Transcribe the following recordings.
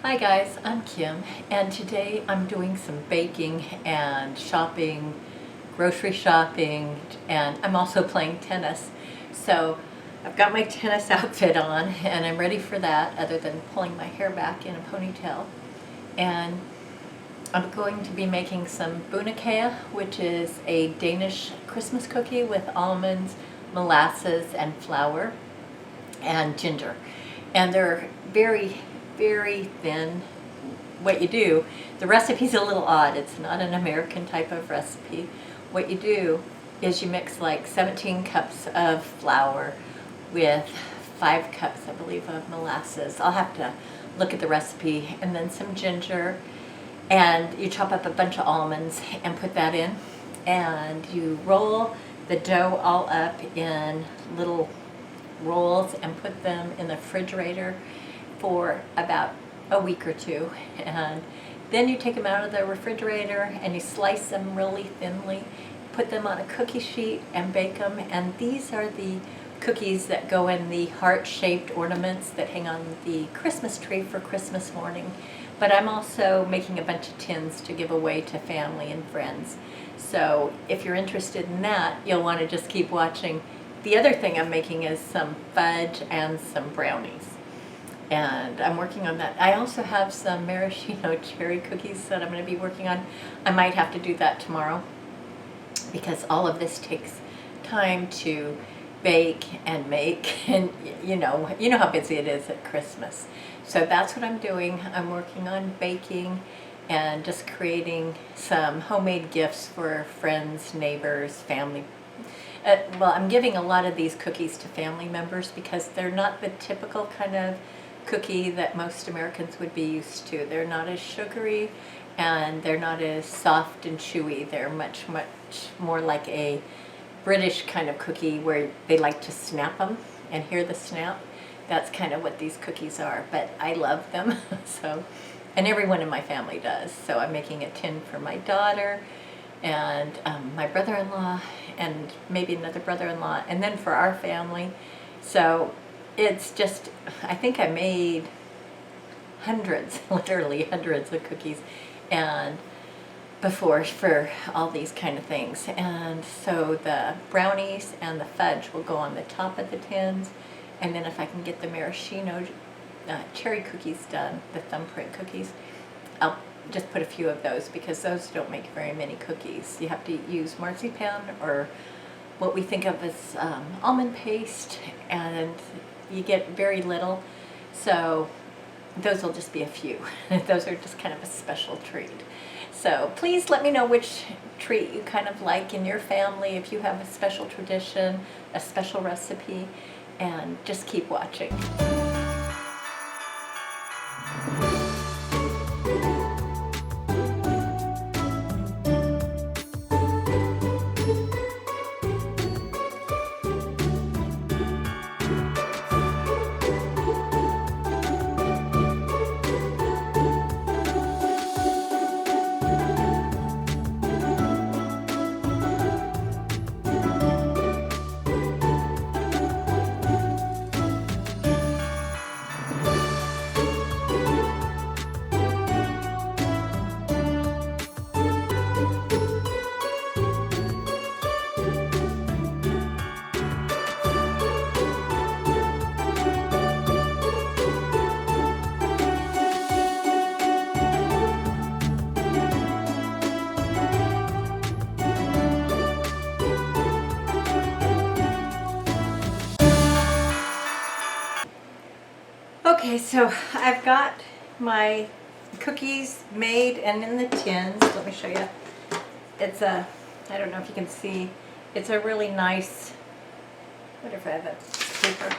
Hi guys, I'm Kim, and today I'm doing some baking and shopping, grocery shopping, and I'm also playing tennis. So I've got my tennis outfit on and I'm ready for that, other than pulling my hair back in a ponytail. And I'm going to be making some bunakea, which is a Danish Christmas cookie with almonds, molasses, and flour and ginger. And they're very thin. What you do, the recipe's a little odd. It's not an American type of recipe. What you do is you mix like 17 cups of flour with 5 cups, I believe, of molasses. I'll have to look at the recipe. And then some ginger, and you chop up a bunch of almonds and put that in, and you roll the dough all up in little rolls and put them in the refrigerator for about a week or two. And then you take them out of the refrigerator and you slice them really thinly, put them on a cookie sheet and bake them. And these are the cookies that go in the heart-shaped ornaments that hang on the Christmas tree for Christmas morning. But I'm also making a bunch of tins to give away to family and friends. So if you're interested in that, you'll want to just keep watching. The other thing I'm making is some fudge and some brownies. And I'm working on that. I also have some maraschino cherry cookies that I'm going to be working on. I might have to do that tomorrow because all of this takes time to bake and make, and you know how busy it is at Christmas. So that's what I'm doing. I'm working on baking and just creating some homemade gifts for friends, neighbors, family. Well, I'm giving a lot of these cookies to family members because they're not the typical kind of cookie that most Americans would be used to. They're not as sugary and they're not as soft and chewy. They're much more like a British kind of cookie where they like to snap them and hear the snap. That's kind of what these cookies are, but I love them. So, and everyone in my family does. So I'm making a tin for my daughter and my brother-in-law and maybe another brother-in-law, and then for our family. So it's just, I think I made hundreds, literally hundreds of cookies and before for all these kind of things. And so the brownies and the fudge will go on the top of the tins, and then if I can get the maraschino cherry cookies done, the thumbprint cookies, I'll just put a few of those because those don't make very many cookies. You have to use marzipan or what we think of as almond paste, and you get very little, so those will just be a few. Those are just kind of a special treat. So please let me know which treat you kind of like in your family, if you have a special tradition, a special recipe, and just keep watching. Okay, so I've got my cookies made and in the tins. Let me show you. It's a, I don't know if you can see, it's a really nice, what if I have a paper?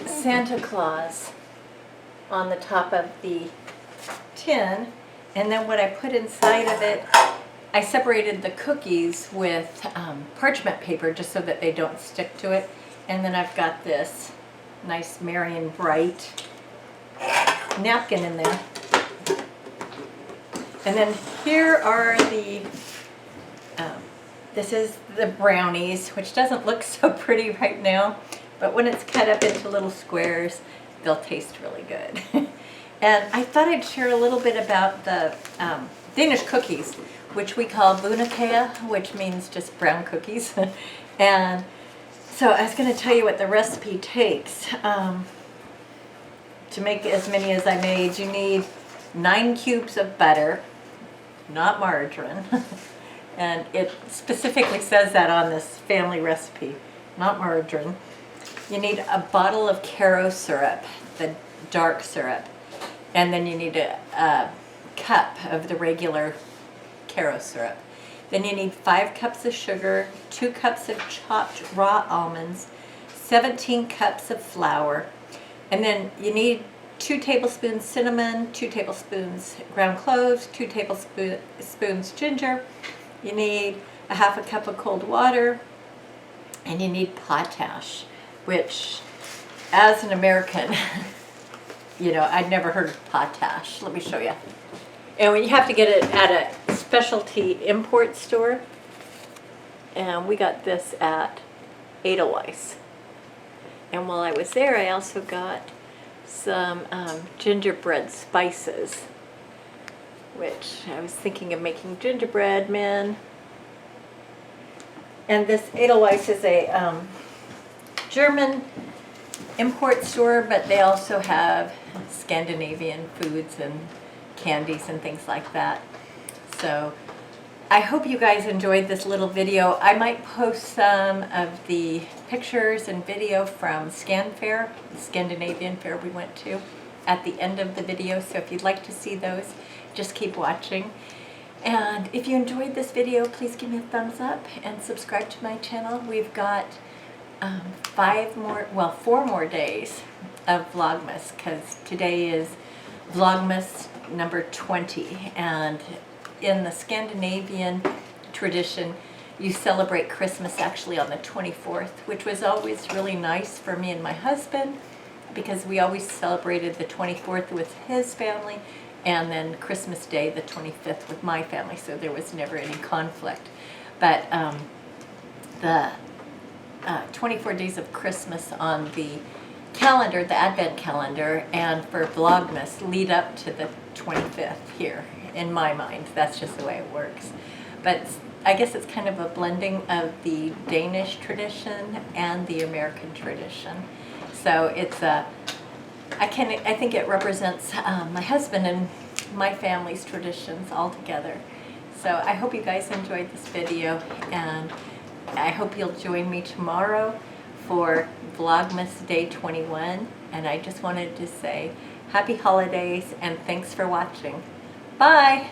Santa Claus on the top of the tin, and then what I put inside of it, I separated the cookies with parchment paper just so that they don't stick to it, and then I've got this nice Merry and Bright napkin in there. And then here are the, this is the brownies, which doesn't look so pretty right now, but when it's cut up into little squares, they'll taste really good. And I thought I'd share a little bit about the Danish cookies, which we call bunakea, which means just brown cookies. And so I was going to tell you what the recipe takes. To make as many as I made, you need 9 cubes of butter, not margarine. And it specifically says that on this family recipe, not margarine. You need a bottle of Caro syrup, the dark syrup. And then you need a cup of the regular Caro syrup. Then you need 5 cups of sugar, 2 cups of chopped raw almonds, 17 cups of flour, and then you need 2 tablespoons cinnamon, 2 tablespoons ground cloves, 2 tablespoons ginger. You need a half a cup of cold water, and you need potash, which, as an American, you know, I'd never heard of potash. Let me show you. And you have to get it at a specialty import store. And we got this at Edelweiss. And while I was there, I also got some gingerbread spices, which I was thinking of making gingerbread men. And this Edelweiss is a German import store, but they also have Scandinavian foods and candies and things like that. So I hope you guys enjoyed this little video. I might post some of the pictures and video from Scan Fair, the Scandinavian fair we went to, at the end of the video. So if you'd like to see those, just keep watching. And if you enjoyed this video, please give me a thumbs up and subscribe to my channel. We've got 4 more days of Vlogmas, because today is Vlogmas number 20, and in the Scandinavian tradition you celebrate Christmas actually on the 24th, which was always really nice for me and my husband, because we always celebrated the 24th with his family and then Christmas Day the 25th with my family, so there was never any conflict. But the 24 days of Christmas on the calendar, the Advent calendar, and for Vlogmas lead up to the 25th here, in my mind. That's just the way it works. But I guess it's kind of a blending of the Danish tradition and the American tradition. So it's I think it represents my husband and my family's traditions all together. So I hope you guys enjoyed this video, and I hope you'll join me tomorrow for Vlogmas Day 21. And I just wanted to say happy holidays and thanks for watching. Bye!